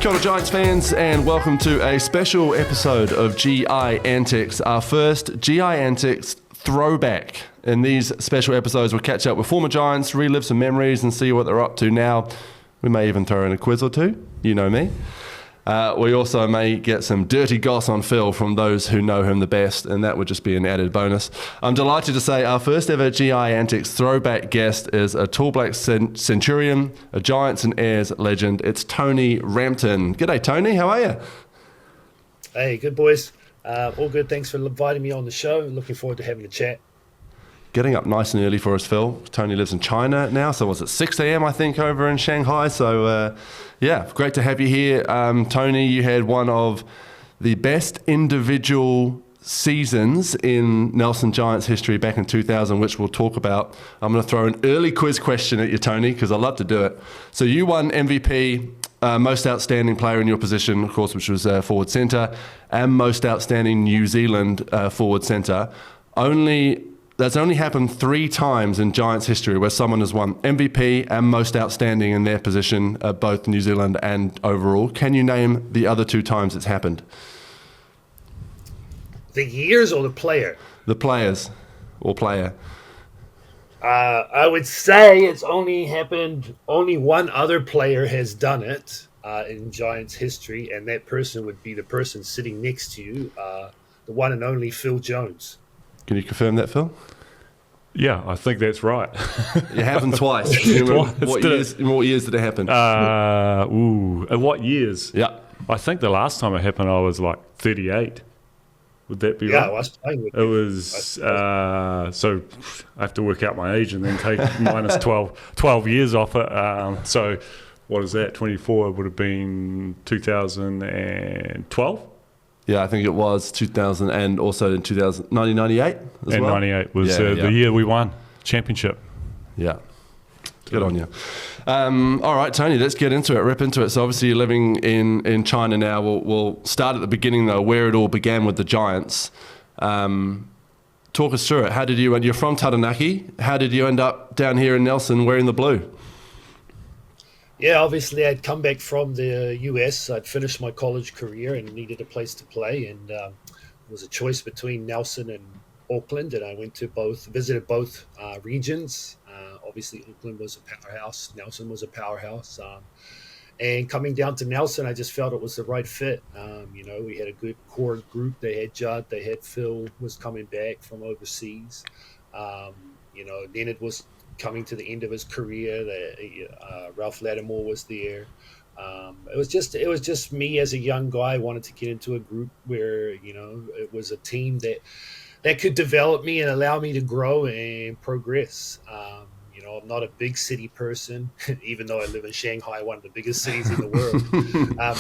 Kia ora Giants fans, and welcome to a special episode of G.I.Antics, our first G.I.Antics Throwback. In these special episodes, we'll catch up with former Giants, relive some memories, and see what they're up to now. We may even throw in a quiz or two, you know me. We also may get some dirty goss on Phill from those who know him the best, and that would just be an added bonus. I'm delighted to say our first ever G.I.Antics Throwback guest is a tall black centurion, a Giants and Airs legend. It's Tony Rampton. G'day, Tony. How are you? Hey, good boys. All good. Thanks for inviting me on the show. Looking forward to having a chat. Getting up nice and early for us, Phill. Tony lives in China now, so was it 6 a.m. I think over in Shanghai? So yeah, great to have you here. Tony, you had one of the best individual seasons in Nelson Giants history back in 2000, which we'll talk about. I'm going to throw an early quiz question at you, Tony, because I love to do it. So you won MVP, most outstanding player in your position, of course, which was forward centre, and most outstanding New Zealand forward centre. That's only happened 3 times in Giants history where someone has won MVP and most outstanding in their position, both New Zealand and overall. Can you name the other 2 times it's happened? The years or the player? The players or player. I would say it's only happened, only one other player has done it in Giants history, and that person would be the person sitting next to you, the one and only Phill Jones. Can you confirm that, Phill? Yeah, I think that's right. It happened twice. What years did it happen? What years? Yeah. I think the last time it happened, I was like 38. Would that be right? Yeah, I was playing with it. Was so I have to work out my age and then take minus 12 years off it. So what is that? 24 would have been 2012. Yeah, I think it was 2000 and also in 1998 as and well. 98 was the year we won championship. Yeah. Good on you. All right, Tony, let's get into it, rip into it. So obviously you're living in China now. We'll start at the beginning, though, where it all began with the Giants. Talk us through it. You're from Taranaki. How did you end up down here in Nelson wearing the blue? Yeah, obviously I'd come back from the US. I'd finished my college career and needed a place to play. And it was a choice between Nelson and Auckland. And I visited both regions. Obviously Auckland was a powerhouse. Nelson was a powerhouse. And coming down to Nelson, I just felt it was the right fit. We had a good core group. They had Judd, they had Phill was coming back from overseas. Leonard was coming to the end of his career. Ralph Lattimore was there. It was just me as a young guy wanted to get into a group where it was a team that could develop me and allow me to grow and progress. I'm not a big city person, even though I live in Shanghai, one of the biggest cities in the world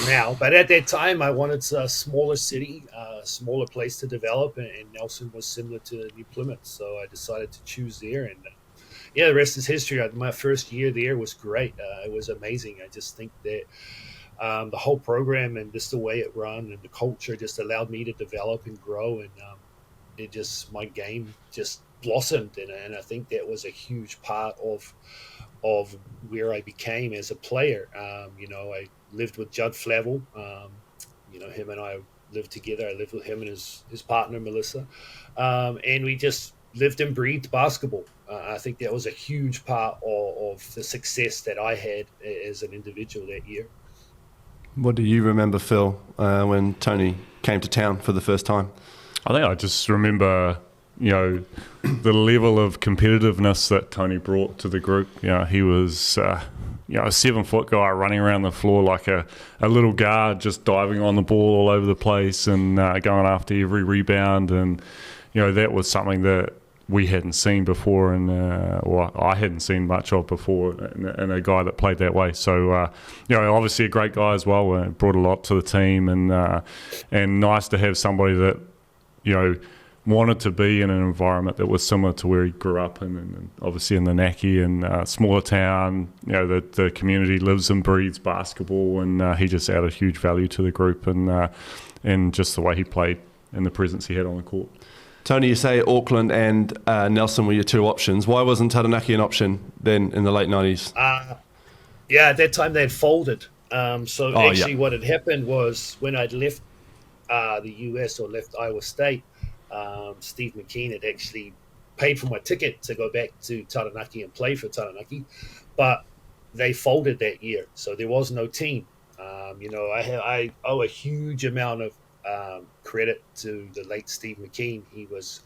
now. But at that time, I wanted a smaller city, a smaller place to develop, and Nelson was similar to New Plymouth, so I decided to choose there. And the rest is history. My first year there was great. It was amazing. I just think that the whole program and just the way it run and the culture just allowed me to develop and grow, and my game just blossomed, and I think that was a huge part of where I became as a player. I lived with Judd Flavel. Him and I lived together. I lived with him and his partner Melissa, and we just lived and breathed basketball. I think that was a huge part of the success that I had as an individual that year. What do you remember, Phill, when Tony came to town for the first time? I think I just remember, the level of competitiveness that Tony brought to the group. He was, a 7-foot guy running around the floor like a little guard, just diving on the ball all over the place and going after every rebound. And, that was something that we hadn't seen before, and I hadn't seen much of before, and a guy that played that way. So, obviously a great guy as well. Brought a lot to the team, and nice to have somebody that, wanted to be in an environment that was similar to where he grew up in, and obviously in the Naki and smaller town. The community lives and breathes basketball, and he just added huge value to the group, and just the way he played and the presence he had on the court. Tony, you say Auckland and Nelson were your 2 options. Why wasn't Taranaki an option then in the late 90s? At that time they had folded. So Oh, actually, yeah. what had happened was when I'd left the US or left Iowa State, Steve McKean had actually paid for my ticket to go back to Taranaki and play for Taranaki, but they folded that year, so there was no team. I owe a huge amount of credit to the late Steve McKean. He was,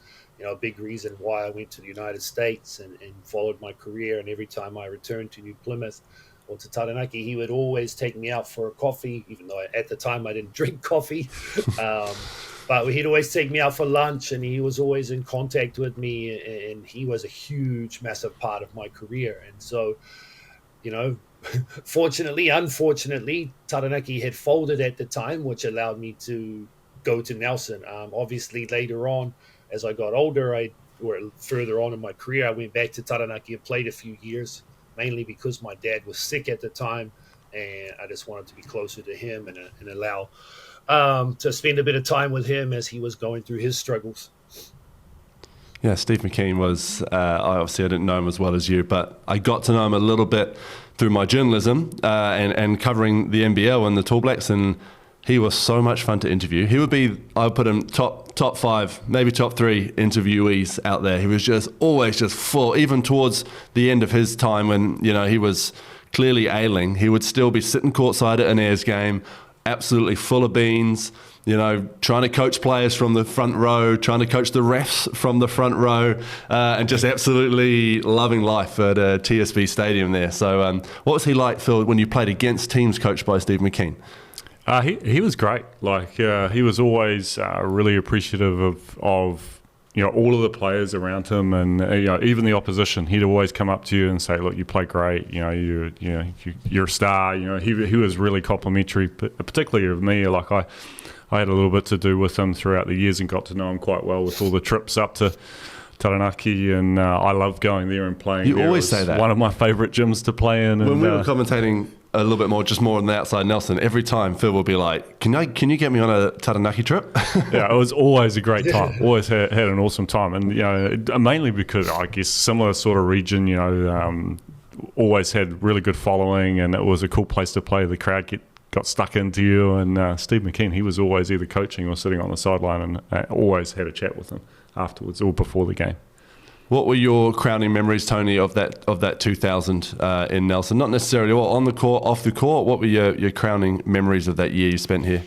a big reason why I went to the United States and followed my career. And every time I returned to New Plymouth or to Taranaki, he would always take me out for a coffee, even though at the time I didn't drink coffee. But he'd always take me out for lunch, and he was always in contact with me, and he was a huge, massive part of my career. And so, you know, fortunately, unfortunately, Taranaki had folded at the time, which allowed me to go to Nelson. Obviously, later on, as I got older, or further on in my career, I went back to Taranaki and played a few years, mainly because my dad was sick at the time, and I just wanted to be closer to him and allow to spend a bit of time with him as he was going through his struggles. Yeah, Steve McKean was, obviously I didn't know him as well as you, but I got to know him a little bit through my journalism and covering the NBL and the Tall Blacks, and he was so much fun to interview. He would be, I would put him top 5, maybe top 3 interviewees out there. He was just always just full, even towards the end of his time when, he was clearly ailing, he would still be sitting courtside at an Airs game, absolutely full of beans, trying to coach players from the front row, trying to coach the refs from the front row, and just absolutely loving life at TSB Stadium there. So what was he like, Phill, when you played against teams coached by Steve McKean? He was great. He was always really appreciative of all of the players around him, and even the opposition. He'd always come up to you and say, "Look, you play great. You're a star." He was really complimentary, particularly of me. I had a little bit to do with him throughout the years and got to know him quite well with all the trips up to Taranaki, and I love going there and playing. You always say that. One of my favourite gyms to play in. When we were commentating a little bit more, just more on the outside Nelson, every time Phill will be like, can you get me on a Taranaki trip? Yeah, it was always a great time. Always had an awesome time. And, mainly because, I guess, similar sort of region, always had really good following, and it was a cool place to play. The crowd got stuck into you, and Steve McKean, he was always either coaching or sitting on the sideline, and always had a chat with him afterwards or before the game. What were your crowning memories, Tony, of that 2000 in Nelson? Not necessarily on the court, off the court. What were your crowning memories of that year you spent here?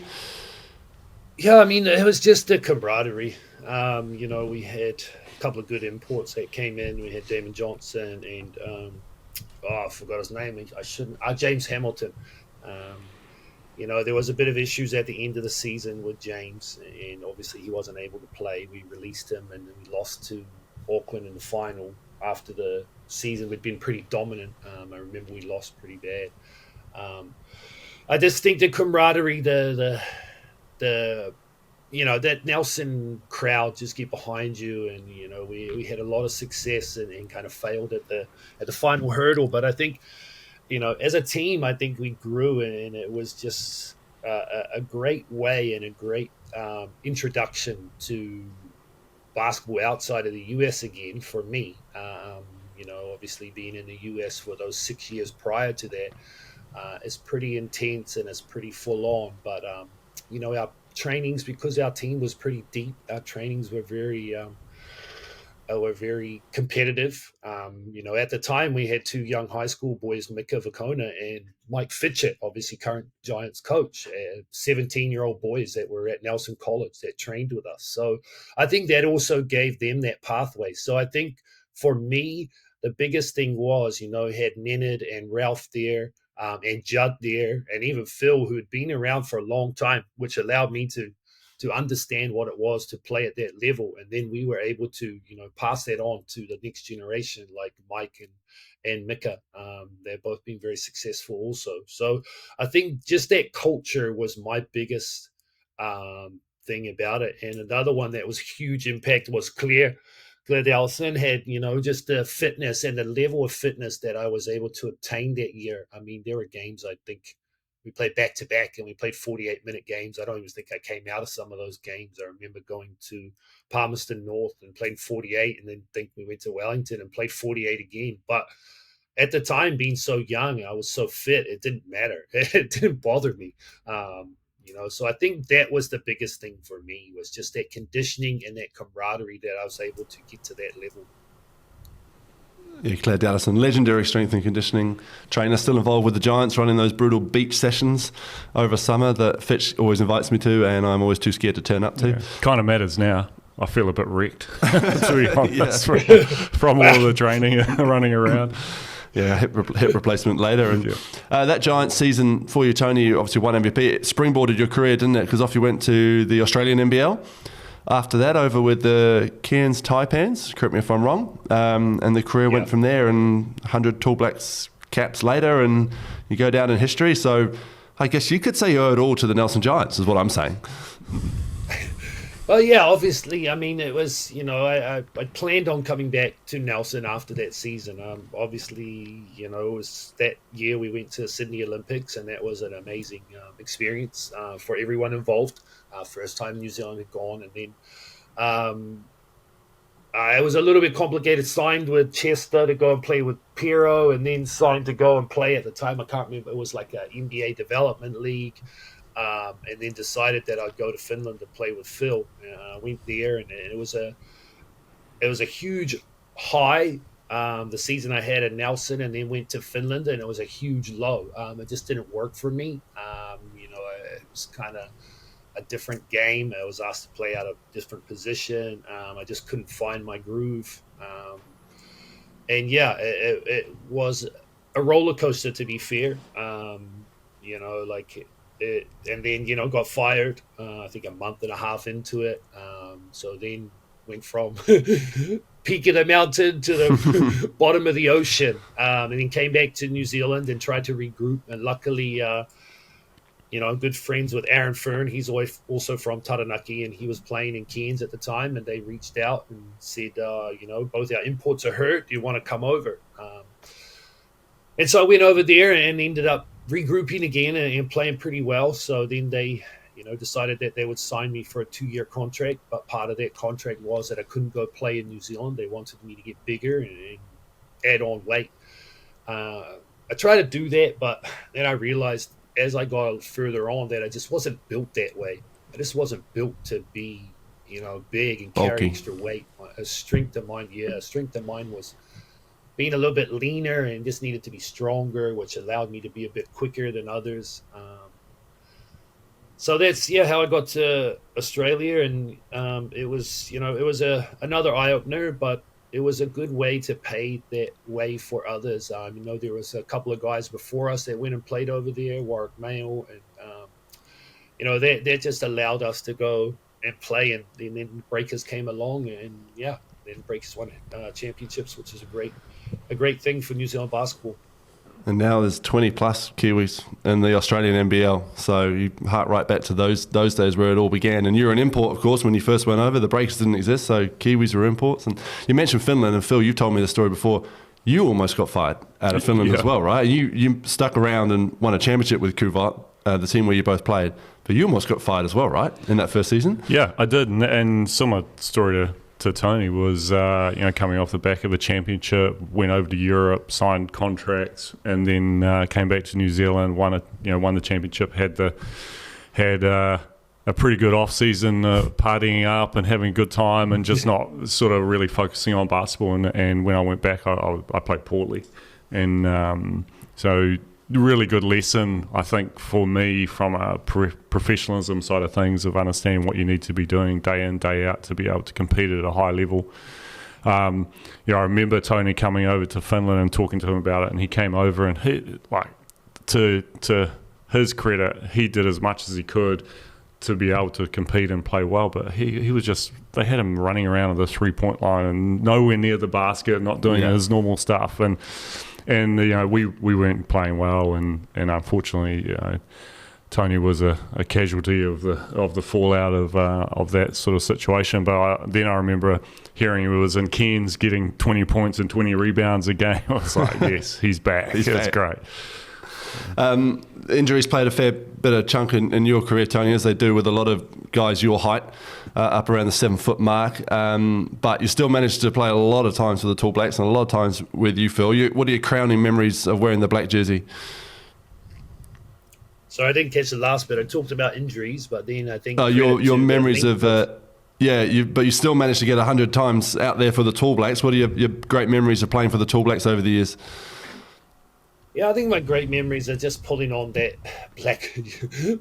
Yeah, I mean, it was just the camaraderie. We had a couple of good imports that came in. We had Damon Johnson and I forgot his name. I shouldn't. James Hamilton. There was a bit of issues at the end of the season with James, and obviously he wasn't able to play. We released him, and we lost to Auckland in the final. After the season, we'd been pretty dominant. I remember we lost pretty bad. I just think the camaraderie, the that Nelson crowd just get behind you, and we had a lot of success and kind of failed at the final hurdle. But I think as a team, I think we grew, and it was just a great way and a great introduction to basketball outside of the US again for me. Obviously being in the US for those 6 years prior to that is pretty intense and it's pretty full on. But our trainings, because our team was pretty deep, our trainings were very competitive. At the time we had 2 young high school boys, Mika Vakona and Mike Fitchett, obviously current Giants coach, 17-year-old boys that were at Nelson College that trained with us. So I think that also gave them that pathway. So I think for me, the biggest thing was, had Nenad and Ralph there, and Judd there, and even Phill, who had been around for a long time, which allowed me to understand what it was to play at that level. And then we were able to, pass that on to the next generation, like Mike and Mika. They've both been very successful also. So I think just that culture was my biggest thing about it. And another one that was huge impact was Claire Delson had, just the fitness and the level of fitness that I was able to obtain that year. I mean, there were games, I think, we played back-to-back and we played 48-minute games. I don't even think I came out of some of those games. I remember going to Palmerston North and playing 48, and then think we went to Wellington and played 48 again. But at the time, being so young, I was so fit, it didn't matter. It didn't bother me. So I think that was the biggest thing for me, was just that conditioning and that camaraderie that I was able to get to that level. Yeah, Claire Dallison, legendary strength and conditioning trainer, still involved with the Giants, running those brutal beach sessions over summer that Fitch always invites me to, and I'm always too scared to turn up to. Yeah. Kind of matters now. I feel a bit wrecked, to be honest, from all the training and running around. Yeah, hip replacement later. And that Giants season for you, Tony, you obviously won MVP. It springboarded your career, didn't it? Because off you went to the Australian NBL. After that, over with the Cairns Taipans, correct me if I'm wrong, and the career went from there, and 100 Tall Blacks caps later, and you go down in history. So I guess you could say you owe it all to the Nelson Giants, is what I'm saying. Well, yeah, obviously. I mean, it was, I planned on coming back to Nelson after that season. Obviously, it was that year we went to Sydney Olympics, and that was an amazing experience for everyone involved. First time New Zealand had gone, and then it was a little bit complicated. Signed with Chester to go and play with Pero, and then signed to go and play at the time. I can't remember. It was like a NBA Development League. And then decided that I'd go to Finland to play with Phill. I went there, and it was a huge high. The season I had at Nelson, and then went to Finland, and it was a huge low. It just didn't work for me. It was kind of a different game. I was asked to play out of different position. I just couldn't find my groove. It was a roller coaster, to be fair. And then, got fired, I think a month and a half into it. So then went from peak of the mountain to the bottom of the ocean, and then came back to New Zealand and tried to regroup. And luckily, good friends with Aaron Fern. He's also from Taranaki, and he was playing in Cairns at the time. And they reached out and said, both our imports are hurt. Do you want to come over? And so I went over there and ended up regrouping again and playing pretty well. So then they, decided that they would sign me for a 2-year contract. But part of that contract was that I couldn't go play in New Zealand. They wanted me to get bigger and add on weight. I tried to do that, but then I realized as I got further on that I just wasn't built that way. I just wasn't built to be, big and carry extra weight. A strength of mine was being a little bit leaner and just needed to be stronger, which allowed me to be a bit quicker than others. So that's how I got to Australia, and it was another eye opener, but it was a good way to pay that way for others. There was a couple of guys before us that went and played over there, Warwick Mayo, and that just allowed us to go and play, and then Breakers came along, and then Breakers won championships, which is a great thing for New Zealand basketball. And now there's 20 plus Kiwis in the Australian NBL. So you heart right back to those days where it all began. And you're an import, of course, when you first went over. The Breakers didn't exist, so Kiwis were imports. And you mentioned Finland, and Phill, you've told me the story before. You almost got fired out of Finland as well, right? You stuck around and won a championship with Kuvat, the team where you both played. But you almost got fired as well, right, in that first season? Yeah, I did. And similar story to Tony was, coming off the back of a championship, went over to Europe, signed contracts, and then came back to New Zealand, won the championship, had a pretty good off season, partying up and having a good time, and just not sort of really focusing on basketball. And when I went back, I played poorly, and so really good lesson, I think, for me from a professionalism side of things, of understanding what you need to be doing day in, day out to be able to compete at a high level. I remember Tony coming over to Finland and talking to him about it, and he came over, and he, to his credit, he did as much as he could to be able to compete and play well, but he was just, they had him running around at the 3-point line and nowhere near the basket, not doing his normal stuff, and we weren't playing well, and unfortunately Tony was a casualty of the fallout of that sort of situation. But then I remember hearing he was in Cairns getting 20 points and 20 rebounds a game. I was like, yes, he's back. It's great. Injuries played a fair bit of chunk in your career, Tony, as they do with a lot of guys your height, up around the 7 foot mark. But you still managed to play a lot of times for the Tall Blacks and a lot of times with you, Phill. What are your crowning memories of wearing the black jersey? So I didn't catch the last bit. I talked about injuries, but then I think your memories of but you still managed to get 100 times out there for the Tall Blacks. What are your great memories of playing for the Tall Blacks over the years? Yeah, I think my great memories are just pulling on that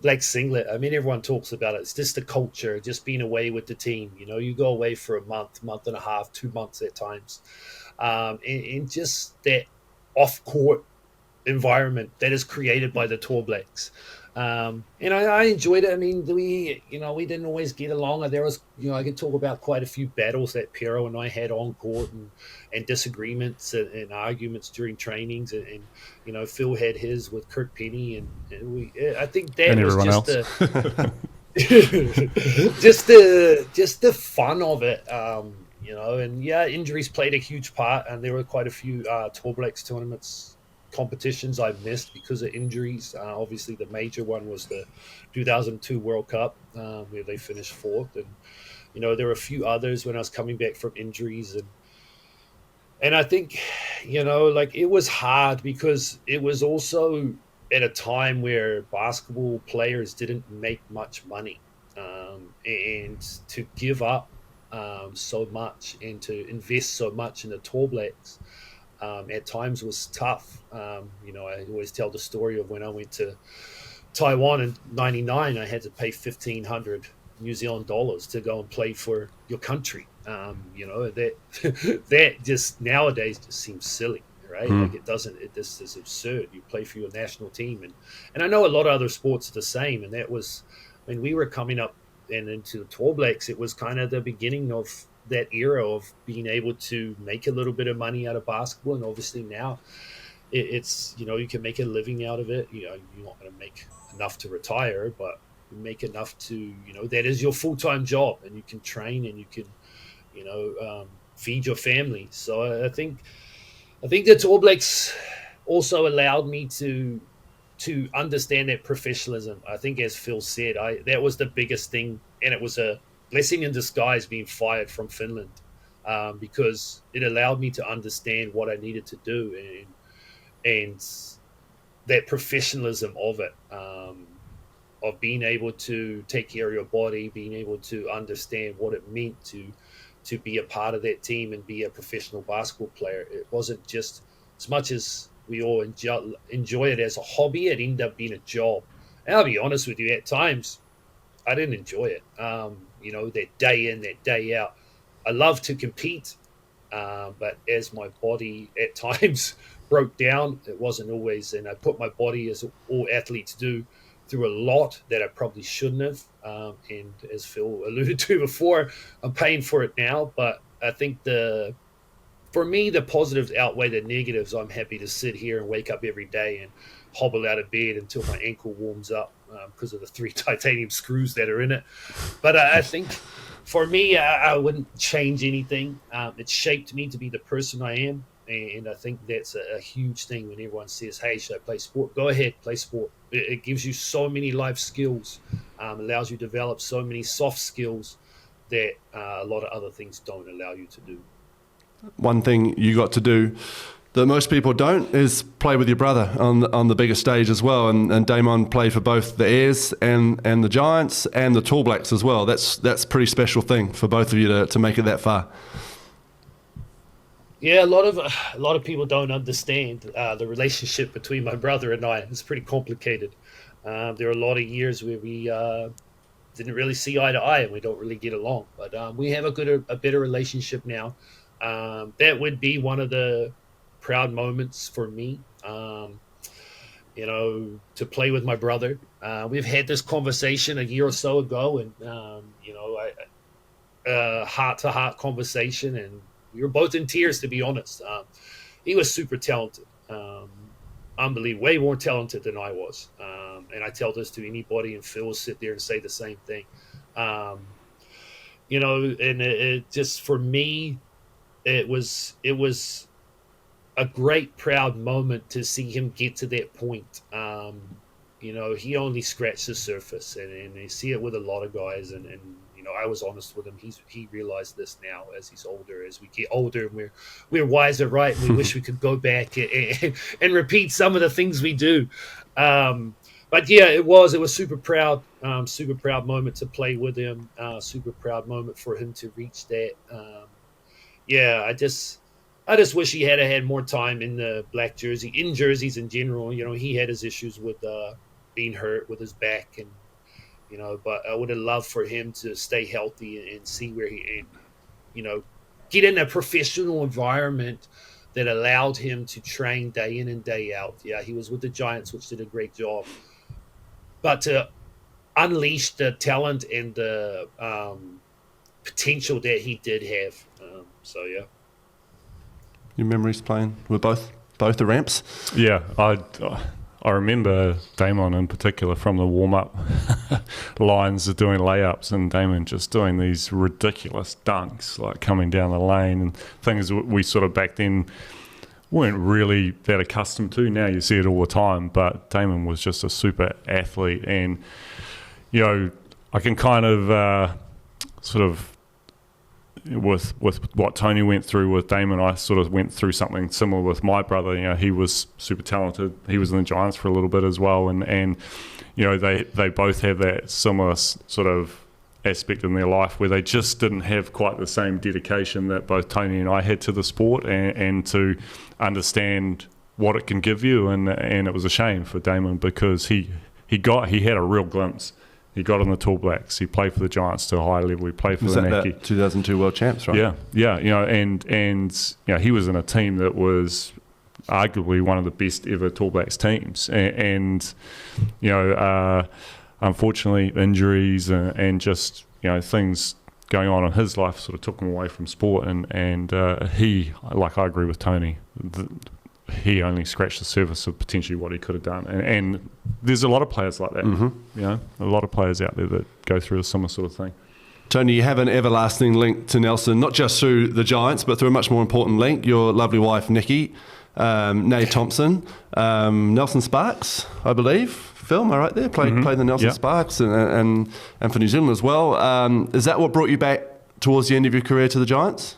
black singlet. I mean, everyone talks about it. It's just the culture, just being away with the team. You know, you go away for a month and a half, 2 months at times, and just that off-court environment that is created by the Tall Blacks. And I enjoyed it. I mean, we didn't always get along. There was, I could talk about quite a few battles that Pero and I had on court, and disagreements and arguments during trainings, and Phill had his with Kirk Penny, and I think that and was everyone just just the fun of it. And yeah, injuries played a huge part, and there were quite a few Tall Blacks tournaments competitions I missed because of injuries. Obviously, the major one was the 2002 World Cup, where they finished fourth, and there were a few others when I was coming back from injuries, and I think it was hard because it was also at a time where basketball players didn't make much money, and to give up so much and to invest so much in the Tall Blacks at times was tough. I always tell the story of when I went to Taiwan in '99. I had to pay 1,500 New Zealand dollars to go and play for your country. That just nowadays just seems silly, right? Like this is absurd. You play for your national team, and I know a lot of other sports are the same. And that was when we were coming up and into the Tall Blacks. It was kind of the beginning of that era of being able to make a little bit of money out of basketball, and obviously now it's you can make a living out of it. You're not going to make enough to retire, but you make enough to that is your full-time job, and you can train and you can feed your family. So I think the Tall Blacks also allowed me to understand that professionalism. I think, as Phill said, that was the biggest thing, and it was a blessing in disguise being fired from Finland, because it allowed me to understand what I needed to do, and that professionalism of it, of being able to take care of your body, being able to understand what it meant to be a part of that team and be a professional basketball player. It wasn't just, as much as we all enjoy it as a hobby, it ended up being a job. And I'll be honest with you, at times I didn't enjoy it. That day in, that day out. I love to compete, but as my body at times broke down, it wasn't always, and I put my body, as all athletes do, through a lot that I probably shouldn't have. And as Phill alluded to before, I'm paying for it now. But I think for me, the positives outweigh the negatives. I'm happy to sit here and wake up every day and hobble out of bed until my ankle warms up, because of the 3 titanium screws that are in it. But I think for me, I wouldn't change anything. It shaped me to be the person I am. And I think that's a huge thing when everyone says, hey, should I play sport? Go ahead, play sport. It gives you so many life skills, allows you to develop so many soft skills that a lot of other things don't allow you to do. One thing you got to do that most people don't is play with your brother on the bigger stage as well. And Beynon played for both the Airs and the Giants and the Tall Blacks as well. That's a pretty special thing for both of you to make it that far. Yeah, a lot of people don't understand the relationship between my brother and I. It's pretty complicated. There are a lot of years where we didn't really see eye to eye, and we don't really get along. But we have a better relationship now. That would be one of the proud moments for me. To play with my brother. We've had this conversation a year or so ago, and heart-to-heart conversation, and we were both in tears, to be honest. He was super talented, unbelievable, way more talented than I was. And I tell this to anybody, and Phill will sit there and say the same thing. And it just, for me, it was a great proud moment to see him get to that point. You know, he only scratched the surface, and you see it with a lot of guys. And you know, I was honest with him. He realized this now as he's older. As we get older, and we're wiser, right? And we wish we could go back and repeat some of the things we do. But yeah, it was super proud moment to play with him. Super proud moment for him to reach that. Yeah, I just wish he had more time in the black jersey, in jerseys in general. You know, he had his issues with being hurt with his back, and you know, but I would have loved for him to stay healthy and see where and you know, get in a professional environment that allowed him to train day in and day out. Yeah, he was with the Giants, which did a great job, but to unleash the talent and the potential that he did have. So yeah. Your memories playing with both the ramps? Yeah, I remember Damon in particular from the warm-up lines of doing layups, and Damon just doing these ridiculous dunks, like coming down the lane, and things we sort of back then weren't really that accustomed to. Now you see it all the time, but Damon was just a super athlete, and you know, I can kind of sort of, with what Tony went through with Damon, I sort of went through something similar with my brother. You know, he was super talented. He was in the Giants for a little bit as well, and you know, they both have that similar sort of aspect in their life where they just didn't have quite the same dedication that both Tony and I had to the sport, and to understand what it can give you, and it was a shame for Damon because he had a real glimpse. He got on the Tall Blacks. He played for the Giants to a high level. He played for the Naki. That 2002 World Champs, right? Yeah. You know, and you know, he was in a team that was arguably one of the best ever Tall Blacks teams. And you know, unfortunately, injuries and just, you know, things going on in his life sort of took him away from sport. And he, like, I agree with Tony, he only scratched the surface of potentially what he could have done. And there's a lot of players like that, you know, a lot of players out there that go through a similar sort of thing. Tony, you have an everlasting link to Nelson, not just through the Giants, but through a much more important link, your lovely wife, Nikki, Nae Thompson, Nelson Sparks, I believe. Phill, am I right there? Played the Nelson Sparks and for New Zealand as well. Is that what brought you back towards the end of your career to the Giants?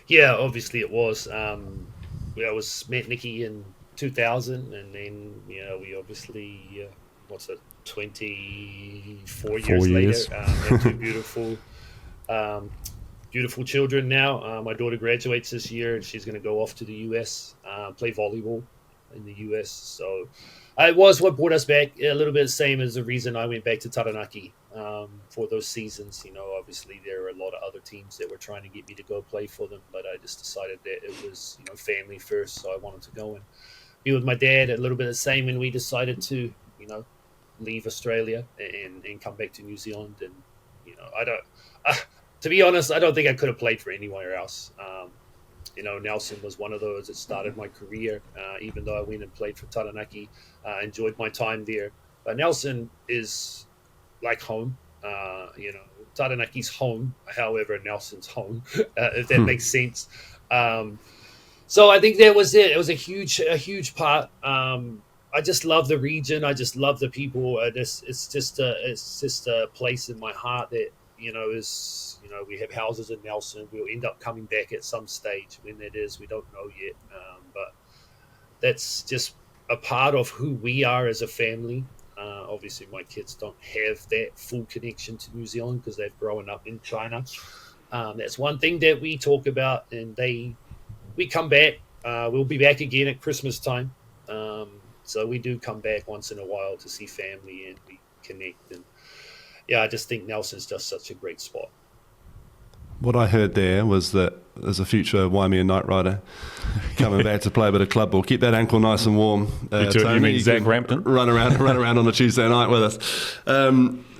Yeah, obviously it was. I met Nikki in 2000, and then, you know, we obviously 24 years later, have two beautiful children now. My daughter graduates this year, and she's going to go off to the US, play volleyball in the US. So it was what brought us back, a little bit the same as the reason I went back to Taranaki for those seasons. You know, obviously there were a lot of other teams that were trying to get me to go play for them, but I just decided that it was, you know, family first. So I wanted to go and be with my dad, a little bit the same when we decided to, you know, leave Australia and come back to New Zealand. And, you know, to be honest, I don't think I could have played for anywhere else. You know, Nelson was one of those that started my career, even though I went and played for Taranaki. Enjoyed my time there. But Nelson is like home. You know, Taranaki's home, however, Nelson's home, if that makes sense. So I think that was it. It was a huge part. I just love the region. I just love the people. It's just a place in my heart that, you know, is, you know, we have houses in Nelson. We'll end up coming back at some stage. When that is, we don't know yet. But that's just a part of who we are as a family. Obviously, my kids don't have that full connection to New Zealand because they've grown up in China. That's one thing that we talk about, and we come back. We'll be back again at Christmas time. So we do come back once in a while to see family and we connect. And yeah, I just think Nelson's just such a great spot. What I heard there was that there's a future Waimea Knight Rider coming back to play a bit of club ball. Keep that ankle nice and warm. You mean Zach Rampton? Run around on a Tuesday night with us.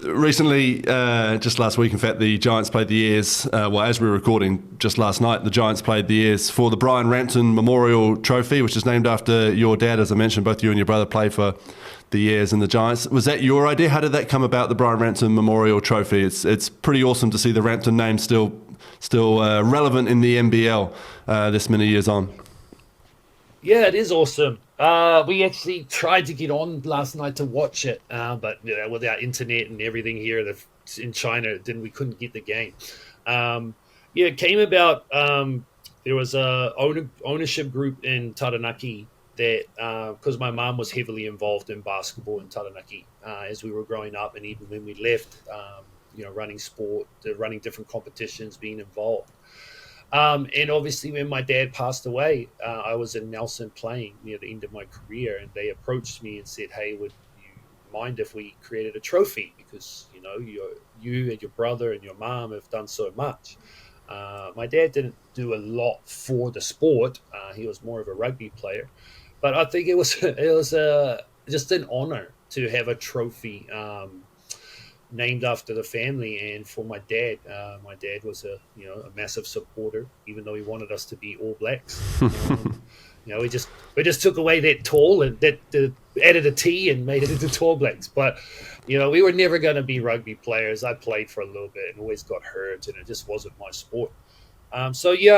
recently, just last week, in fact, the Giants played the Airs. As we were recording just last night, the Giants played the Airs for the Brian Rampton Memorial Trophy, which is named after your dad. As I mentioned, both you and your brother play for the Airs and the Giants. Was that your idea? How did that come about, the Brian Rampton Memorial Trophy? It's pretty awesome to see the Rampton name still relevant in the NBL this many years on. Yeah, it is awesome. We actually tried to get on last night to watch it, but with our internet and everything here in China, we couldn't get the game. It came about. There was a ownership group in Taranaki that, because my mom was heavily involved in basketball in Taranaki as we were growing up, and even when we left, running sport, running different competitions, being involved. And obviously, when my dad passed away, I was in Nelson playing near the end of my career, and they approached me and said, "Hey, would you mind if we created a trophy? Because you and your brother and your mom have done so much." My dad didn't do a lot for the sport; he was more of a rugby player. But I think it was just an honor to have a trophy named after the family, and for my dad. My dad was a massive supporter, even though he wanted us to be All Blacks. We just took away that tall and that added a T and made it into Tall Blacks. But we were never going to be rugby players. I played for a little bit and always got hurt, and it just wasn't my sport. I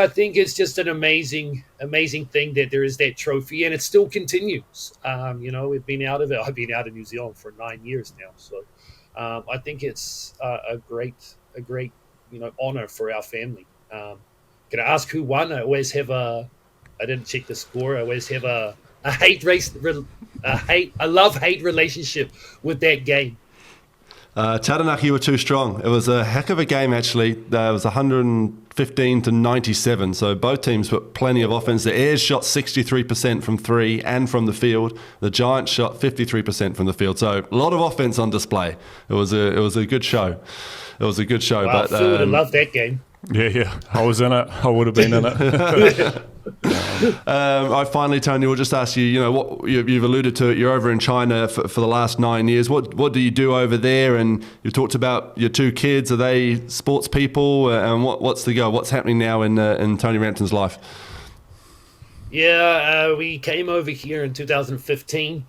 think it's just an amazing thing that there is that trophy, and it still continues. We've been out of it. I've been out of New Zealand for 9 years now, so. I think it's a great honor for our family. Can I ask who won? I didn't check the score. I always have a love-hate relationship with that game. Taranaki were too strong. It was a heck of a game, actually. It was 115 to 97, so both teams put plenty of offense. The Airs shot 63% from three and from the field. The Giants shot 53% from the field, so a lot of offense on display. It was a good show. It was a good show. Wow, but Phill would have loved that game. Yeah. I was in it. I would have been in it. Finally, Tony, we'll just ask you, what you've alluded to it, you're over in China for the last 9 years. What do you do over there? And you've talked about your two kids. Are they sports people? And what's the go? What's happening now in Tony Rampton's life? Yeah, we came over here in 2015,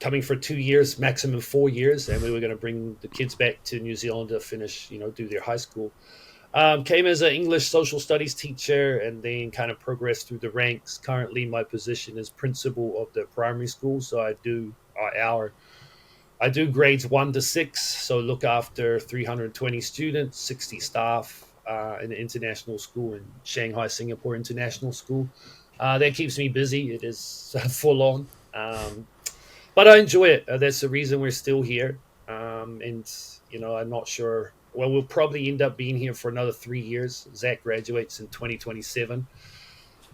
coming for 2 years, maximum 4 years, and we were going to bring the kids back to New Zealand to finish, do their high school. Came as an English social studies teacher and then kind of progressed through the ranks. Currently, my position is principal of the primary school, so I do grades 1 to 6, so look after 320 students, 60 staff in an international school in Shanghai, Singapore International School. That keeps me busy. It is full on, but I enjoy it. That's the reason we're still here, and I'm not sure. Well, we'll probably end up being here for another 3 years. Zach graduates in 2027.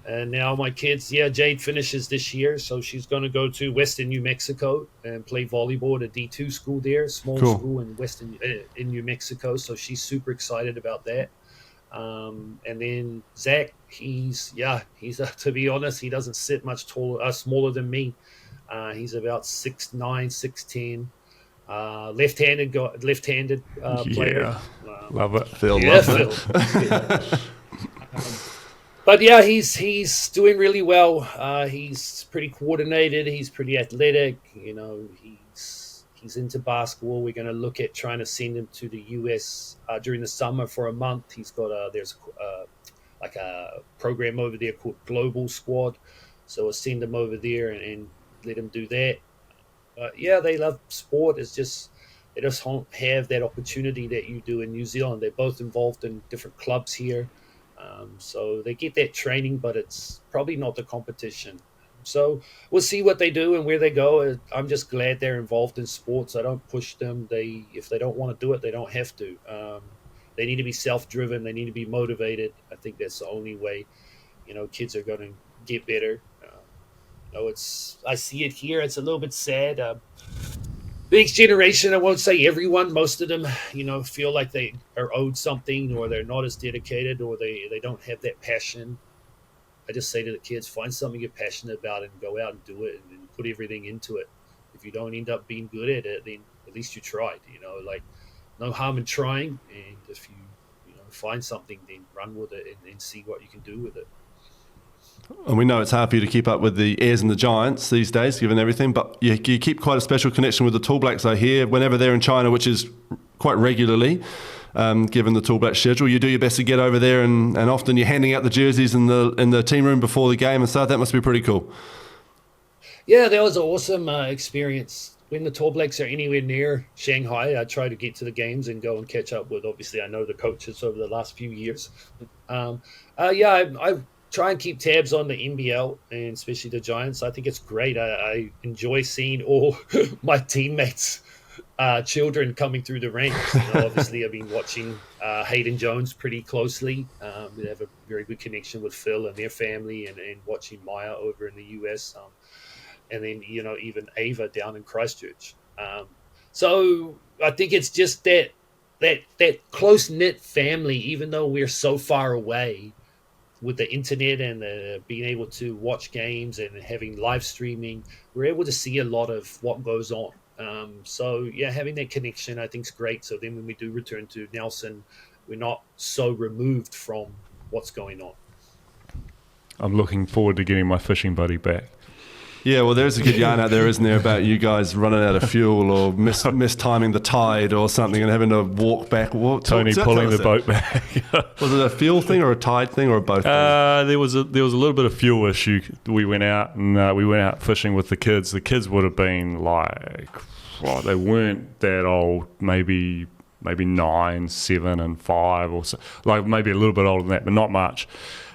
And now my kids, Jade finishes this year. So she's going to go to Western New Mexico and play volleyball at a D2 school there, small school in New Mexico. So she's super excited about that. And then Zach, he's to be honest, he doesn't sit much smaller than me. He's about 6'9", 6'10". Left-handed player. Love it. Phill. Yeah, Phill. But he's doing really well. He's pretty coordinated. He's pretty athletic. He's into basketball. We're going to look at trying to send him to the US during the summer for a month. He's got there's a program over there called Global Squad. So we'll send him over there and let him do that. They love sport. It's just they just don't have that opportunity that you do in New Zealand. They're both involved in different clubs here, so they get that training, but it's probably not the competition. So we'll see what they do and where they go. I'm just glad they're involved in sports. I don't push them. If they don't want to do it, they don't have to. They need to be self-driven. They need to be motivated. I think that's the only way, kids are going to get better. I see it here. It's a little bit sad. The next generation, I won't say everyone, most of them, feel like they are owed something, or they're not as dedicated, or they don't have that passion. I just say to the kids, find something you're passionate about and go out and do it and put everything into it. If you don't end up being good at it, then at least you tried. Like no harm in trying, and if you find something, then run with it and see what you can do with it. And we know it's hard for you to keep up with the Airs and the Giants these days, given everything, but you keep quite a special connection with the Tall Blacks, I hear, whenever they're in China, which is quite regularly, given the Tall Blacks schedule. You do your best to get over there, and often you're handing out the jerseys in the team room before the game and stuff. That must be pretty cool. Yeah, that was an awesome experience. When the Tall Blacks are anywhere near Shanghai, I try to get to the games and go and catch up with, obviously, I know the coaches over the last few years. I try and keep tabs on the NBL and especially the Giants. I think it's great. I enjoy seeing all my teammates' children coming through the ranks. Obviously, I've been watching Hayden Jones pretty closely. We have a very good connection with Phill and their family, and watching Maya over in the US. And then, even Ava down in Christchurch. So I think it's just that close-knit family, even though we're so far away, with the internet and being able to watch games and having live streaming, we're able to see a lot of what goes on. Having that connection, I think, is great. So then when we do return to Nelson, we're not so removed from what's going on. I'm looking forward to getting my fishing buddy back. Yeah, well, there's a good yarn out there, isn't there, about you guys running out of fuel or mistiming the tide or something and having to walk back. Tony pulling the boat back. Was it a fuel thing or a tide thing or both? There was a little bit of fuel issue. We went out fishing with the kids. The kids would have been like, they weren't that old, maybe 9, 7, and 5, or so, like maybe a little bit older than that, but not much.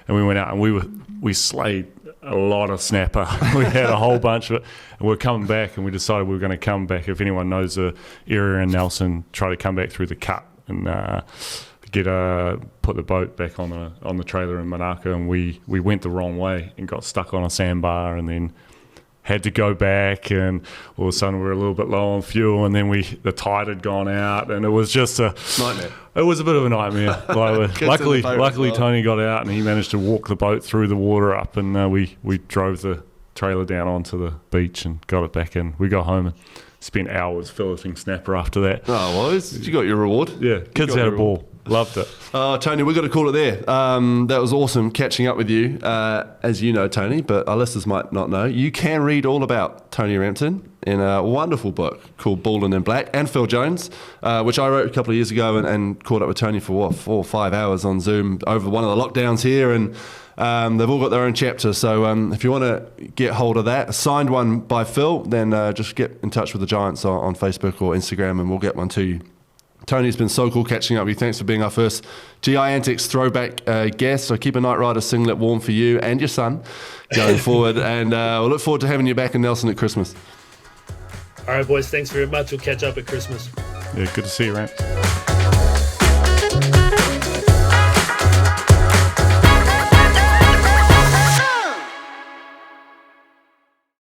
And we went out and we slayed a lot of snapper. We had a whole bunch of it, and we're coming back, and we decided we were going to come back. If anyone knows the area in Nelson, try to come back through the cut and put the boat back on the trailer in Manaka. And we went the wrong way and got stuck on a sandbar, and then had to go back, and all of a sudden we were a little bit low on fuel, and then the tide had gone out, and it was just a nightmare. It was a bit of a nightmare. Luckily Tony got out and he managed to walk the boat through the water up, and we drove the trailer down onto the beach and got it back in. We got home and spent hours filleting snapper after that. Oh, well, you got your reward. Yeah, kids had a ball. Loved it. Tony, we've got to call it there. That was awesome catching up with you. As you know, Tony, but our listeners might not know, you can read all about Tony Rampton in a wonderful book called Baldwin in Black, and Phill Jones, which I wrote a couple of years ago and caught up with Tony for 4 or 5 hours on Zoom over one of the lockdowns here, and they've all got their own chapter. So if you want to get hold of that, a signed one by Phill, then just get in touch with the Giants on Facebook or Instagram, and we'll get one to you. Tony's been so cool catching up with you. Thanks for being our first G.I.Antics throwback guest. So keep a Night Rider singlet warm for you and your son going forward. And we'll look forward to having you back in Nelson at Christmas. All right, boys. Thanks very much. We'll catch up at Christmas. Yeah, good to see you, Ramp.